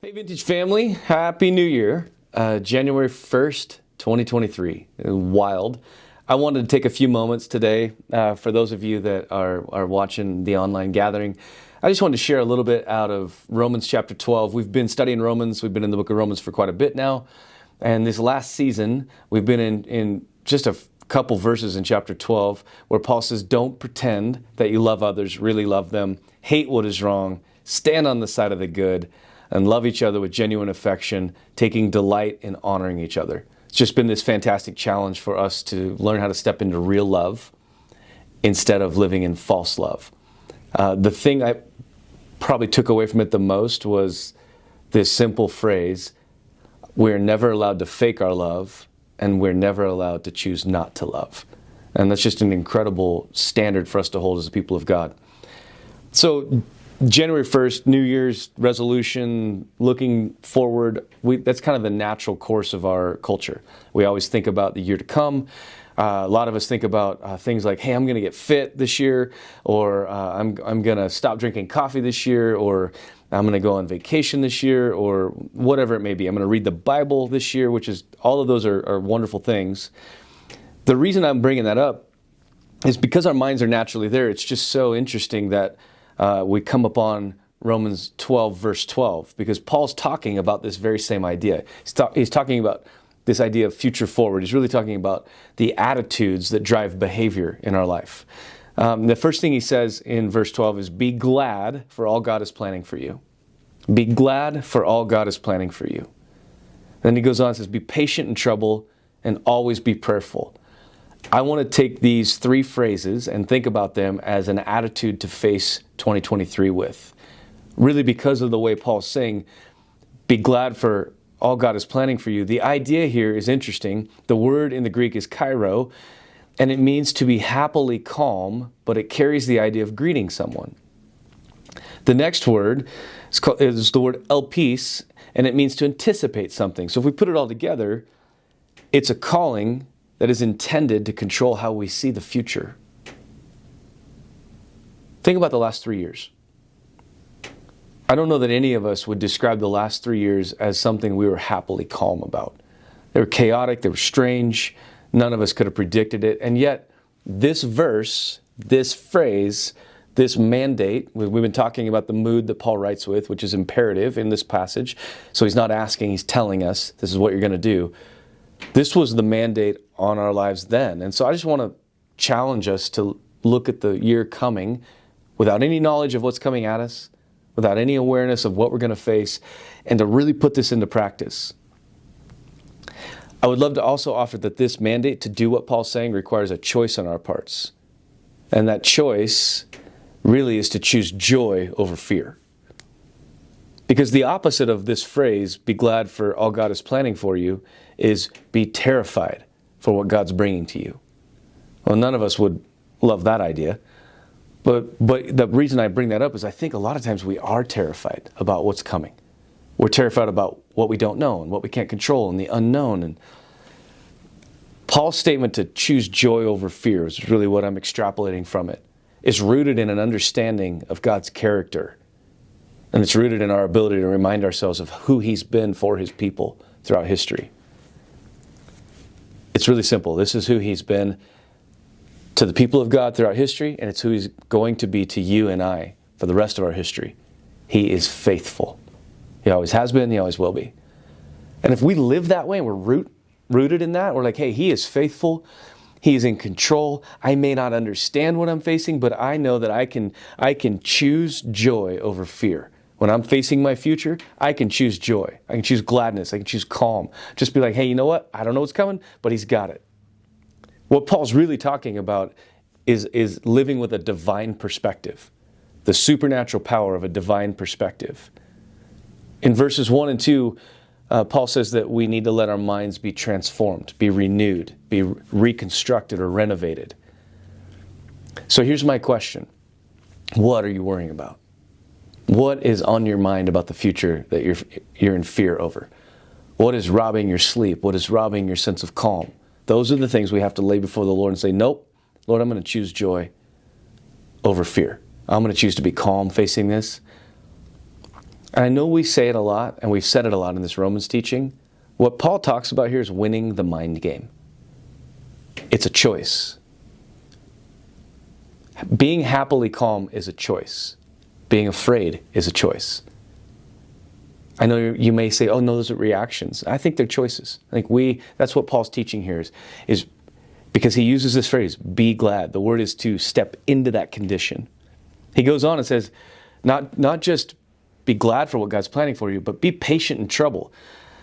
Hey, Vintage family, Happy New Year. January 1st, 2023. Wild. I wanted to take a few moments today for those of you that are watching the online gathering. I just wanted to share a little bit out of Romans chapter 12. We've been studying Romans. We've been in the book of Romans for quite a bit now. And this last season, we've been in just a couple verses in chapter 12 where Paul says, don't pretend that you love others, really love them, hate what is wrong, stand on the side of the good, and love each other with genuine affection, taking delight in honoring each other. It's just been this fantastic challenge for us to learn how to step into real love instead of living in false love. The thing I probably took away from it the most was this simple phrase, we're never allowed to fake our love, and we're never allowed to choose not to love. And that's just an incredible standard for us to hold as a people of God. So, January 1st, New Year's resolution, looking forward, that's kind of the natural course of our culture. We always think about the year to come. A lot of us think about things like, hey, I'm going to get fit this year, or I'm going to stop drinking coffee this year, or I'm going to go on vacation this year, or whatever it may be. I'm going to read the Bible this year, which is, all of those are wonderful things. The reason I'm bringing that up is because our minds are naturally there. It's just so interesting that we come upon Romans 12, verse 12, because Paul's talking about this very same idea. He's talking about this idea of future forward. He's really talking about the attitudes that drive behavior in our life. The first thing he says in verse 12 is, be glad for all God is planning for you. Be glad for all God is planning for you. Then he goes on and says, be patient in trouble and always be prayerful. I want to take these three phrases and think about them as an attitude to face 2023 with. Really, because of the way Paul's saying, be glad for all God is planning for you. The idea here is interesting. The word in the Greek is kairo, and it means to be happily calm, but it carries the idea of greeting someone. The next word is the word elpis, and it means to anticipate something. So if we put it all together, it's a calling that is intended to control how we see the future. Think about the last 3 years. I don't know that any of us would describe the last 3 years as something we were happily calm about. They were chaotic, they were strange, none of us could have predicted it, and yet this verse, this phrase, this mandate, we've been talking about the mood that Paul writes with, which is imperative in this passage, so he's not asking, he's telling us, this is what you're going to do. This was the mandate on our lives then. And so I just want to challenge us to look at the year coming without any knowledge of what's coming at us, without any awareness of what we're going to face, and to really put this into practice. I would love to also offer that this mandate to do what Paul's saying requires a choice on our parts. And that choice really is to choose joy over fear. Because the opposite of this phrase, be glad for all God is planning for you, is be terrified for what God's bringing to you. Well, none of us would love that idea. But the reason I bring that up is I think a lot of times we are terrified about what's coming. We're terrified about what we don't know and what we can't control and the unknown. And Paul's statement to choose joy over fear is really what I'm extrapolating from it. It's rooted in an understanding of God's character. And it's rooted in our ability to remind ourselves of who He's been for His people throughout history. It's really simple. This is who He's been to the people of God throughout history, and it's who He's going to be to you and I for the rest of our history. He is faithful. He always has been, He always will be. And if we live that way and we're rooted in that, we're like, hey, He is faithful. He is in control. I may not understand what I'm facing, but I know that I can choose joy over fear. When I'm facing my future, I can choose joy. I can choose gladness. I can choose calm. Just be like, hey, you know what? I don't know what's coming, but He's got it. What Paul's really talking about is living with a divine perspective, the supernatural power of a divine perspective. In verses 1 and 2, Paul says that we need to let our minds be transformed, be renewed, be reconstructed or renovated. So here's my question. What are you worrying about? What is on your mind about the future that you're in fear over? What is robbing your sleep? What is robbing your sense of calm? Those are the things we have to lay before the Lord and say, nope, Lord, I'm going to choose joy over fear. I'm going to choose to be calm facing this. And I know we say it a lot, and we've said it a lot in this Romans teaching. What Paul talks about here is winning the mind game. It's a choice. Being happily calm is a choice. Being afraid is a choice. I know you may say, oh no, those are reactions. I think they're choices. I think that's what Paul's teaching here is because he uses this phrase, be glad. The word is to step into that condition. He goes on and says, not just be glad for what God's planning for you, but be patient in trouble.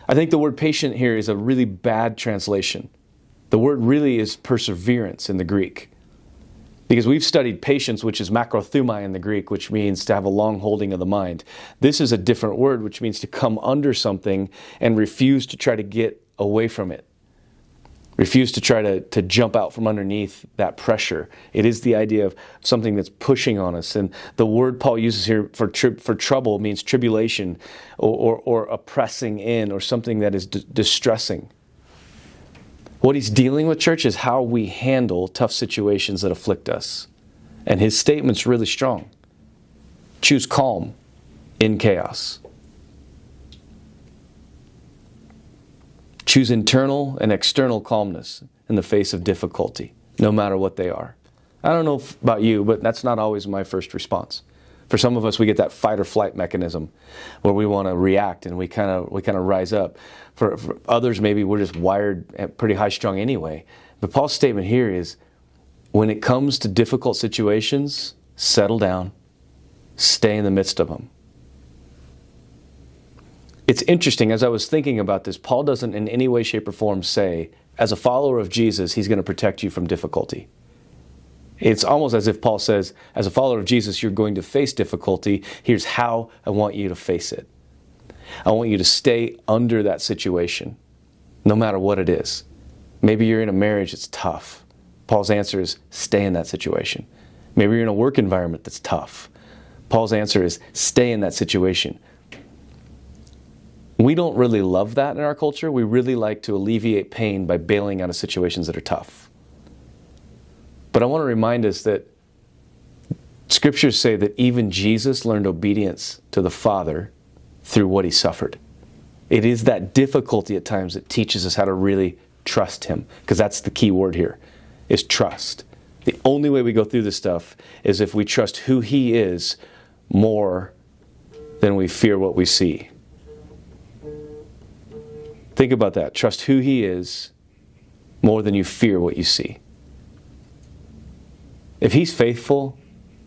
I think the word patient here is a really bad translation. The word really is perseverance in the Greek. Because we've studied patience, which is makrothumai in the Greek, which means to have a long holding of the mind. This is a different word, which means to come under something and refuse to try to get away from it. Refuse to try to jump out from underneath that pressure. It is the idea of something that's pushing on us. And the word Paul uses here for trouble means tribulation or oppressing in or something that is distressing. What he's dealing with, church, is how we handle tough situations that afflict us. And his statement's really strong. Choose calm in chaos. Choose internal and external calmness in the face of difficulty, no matter what they are. I don't know about you, but that's not always my first response. For some of us, we get that fight or flight mechanism where we want to react and we kind of rise up. For others, maybe we're just wired pretty high strung anyway. But Paul's statement here is, when it comes to difficult situations, settle down, stay in the midst of them. It's interesting, as I was thinking about this, Paul doesn't in any way, shape, or form say, as a follower of Jesus, he's going to protect you from difficulty. It's almost as if Paul says, as a follower of Jesus, you're going to face difficulty. Here's how I want you to face it. I want you to stay under that situation, no matter what it is. Maybe you're in a marriage that's tough. Paul's answer is, stay in that situation. Maybe you're in a work environment that's tough. Paul's answer is, stay in that situation. We don't really love that in our culture. We really like to alleviate pain by bailing out of situations that are tough. But I want to remind us that scriptures say that even Jesus learned obedience to the Father through what he suffered. It is that difficulty at times that teaches us how to really trust him, because that's the key word here, is trust. The only way we go through this stuff is if we trust who he is more than we fear what we see. Think about that. Trust who he is more than you fear what you see. If he's faithful,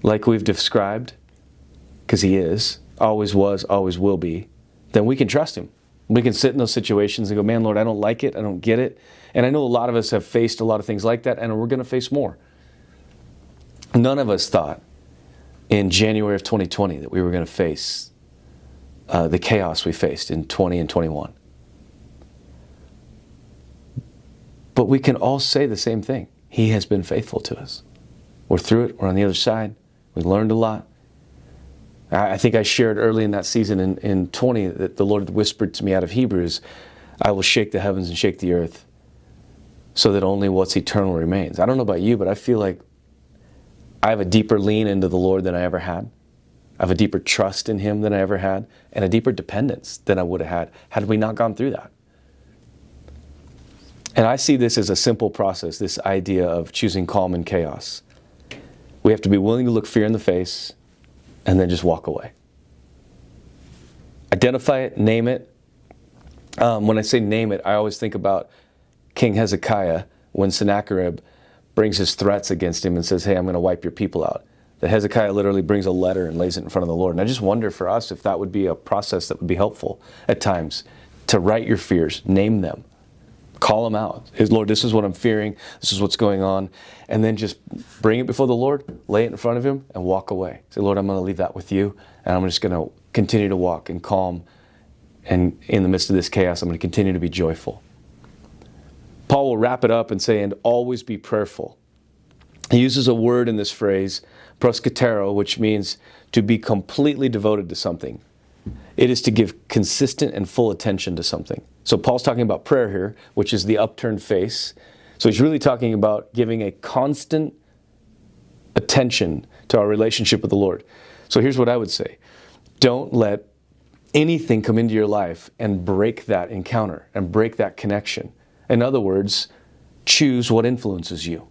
like we've described, because he is, always was, always will be, then we can trust him. We can sit in those situations and go, man, Lord, I don't like it. I don't get it. And I know a lot of us have faced a lot of things like that, and we're going to face more. None of us thought in January of 2020 that we were going to face the chaos we faced in 20 and 21. But we can all say the same thing. He has been faithful to us. We're through it. We're on the other side. We learned a lot. I think I shared early in that season in 20 that the Lord whispered to me out of Hebrews, I will shake the heavens and shake the earth so that only what's eternal remains. I don't know about you, but I feel like I have a deeper lean into the Lord than I ever had. I have a deeper trust in him than I ever had, and a deeper dependence than I would have had we not gone through that. And I see this as a simple process, this idea of choosing calm in chaos. We have to be willing to look fear in the face and then just walk away. Identify it, name it. When I say name it, I always think about King Hezekiah when Sennacherib brings his threats against him and says, hey, I'm going to wipe your people out. That Hezekiah literally brings a letter and lays it in front of the Lord. And I just wonder for us if that would be a process that would be helpful at times, to write your fears, name them. Call them out. Lord, this is what I'm fearing. This is what's going on. And then just bring it before the Lord, lay it in front of him, and walk away. Say, Lord, I'm going to leave that with you, and I'm just going to continue to walk in calm. And in the midst of this chaos, I'm going to continue to be joyful. Paul will wrap it up and say, and always be prayerful. He uses a word in this phrase, proskatero, which means to be completely devoted to something. It is to give consistent and full attention to something. So Paul's talking about prayer here, which is the upturned face. So he's really talking about giving a constant attention to our relationship with the Lord. So here's what I would say. Don't let anything come into your life and break that encounter and break that connection. In other words, choose what influences you.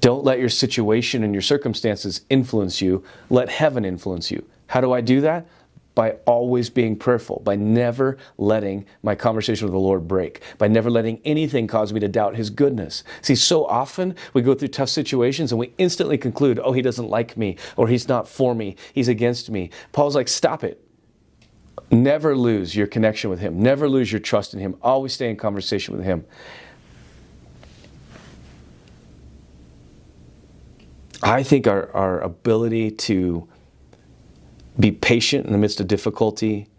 Don't let your situation and your circumstances influence you. Let heaven influence you. How do I do that? By always being prayerful, by never letting my conversation with the Lord break, by never letting anything cause me to doubt His goodness. See, so often we go through tough situations and we instantly conclude, oh, He doesn't like me, or He's not for me, He's against me. Paul's like, stop it. Never lose your connection with Him. Never lose your trust in Him. Always stay in conversation with Him. I think our ability to be patient in the midst of difficulty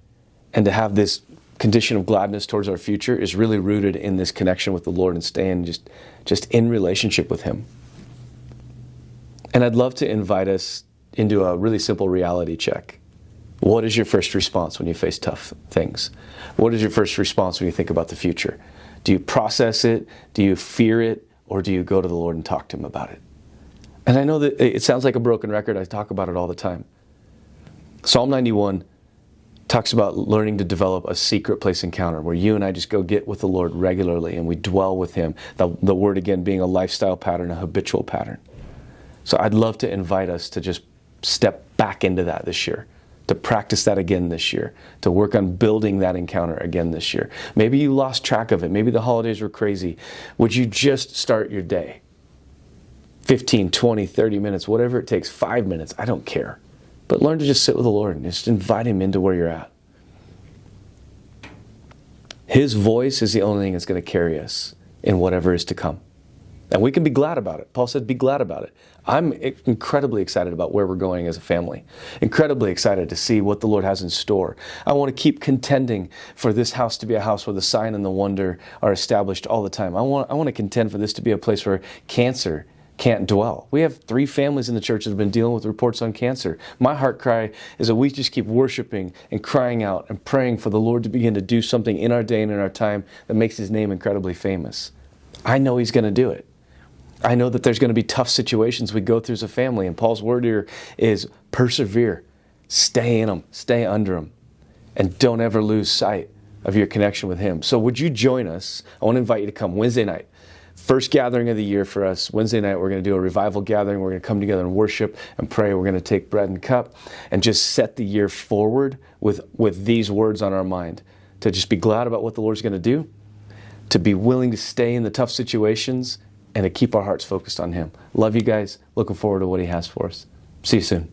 and to have this condition of gladness towards our future is really rooted in this connection with the Lord and staying just in relationship with Him. And I'd love to invite us into a really simple reality check. What is your first response when you face tough things? What is your first response when you think about the future? Do you process it? Do you fear it? Or do you go to the Lord and talk to Him about it? And I know that it sounds like a broken record. I talk about it all the time. Psalm 91 talks about learning to develop a secret place encounter where you and I just go get with the Lord regularly and we dwell with Him. The word again being a lifestyle pattern, a habitual pattern. So I'd love to invite us to just step back into that this year, to practice that again this year, to work on building that encounter again this year. Maybe you lost track of it. Maybe the holidays were crazy. Would you just start your day? 15, 20, 30 minutes, whatever it takes, 5 minutes, I don't care. But learn to just sit with the Lord and just invite Him into where you're at. His voice is the only thing that's going to carry us in whatever is to come. And we can be glad about it. Paul said, be glad about it. I'm incredibly excited about where we're going as a family. Incredibly excited to see what the Lord has in store. I want to keep contending for this house to be a house where the sign and the wonder are established all the time. I want to contend for this to be a place where cancer can't dwell. We have 3 families in the church that have been dealing with reports on cancer. My heart cry is that we just keep worshiping and crying out and praying for the Lord to begin to do something in our day and in our time that makes His name incredibly famous. I know He's going to do it. I know that there's going to be tough situations we go through as a family, and Paul's word here is persevere, stay in them, stay under them, and don't ever lose sight of your connection with Him. So would you join us? I want to invite you to come Wednesday night. First gathering of the year for us. Wednesday night, we're going to do a revival gathering. We're going to come together and worship and pray. We're going to take bread and cup and just set the year forward with these words on our mind. To just be glad about what the Lord's going to do, to be willing to stay in the tough situations, and to keep our hearts focused on Him. Love you guys. Looking forward to what He has for us. See you soon.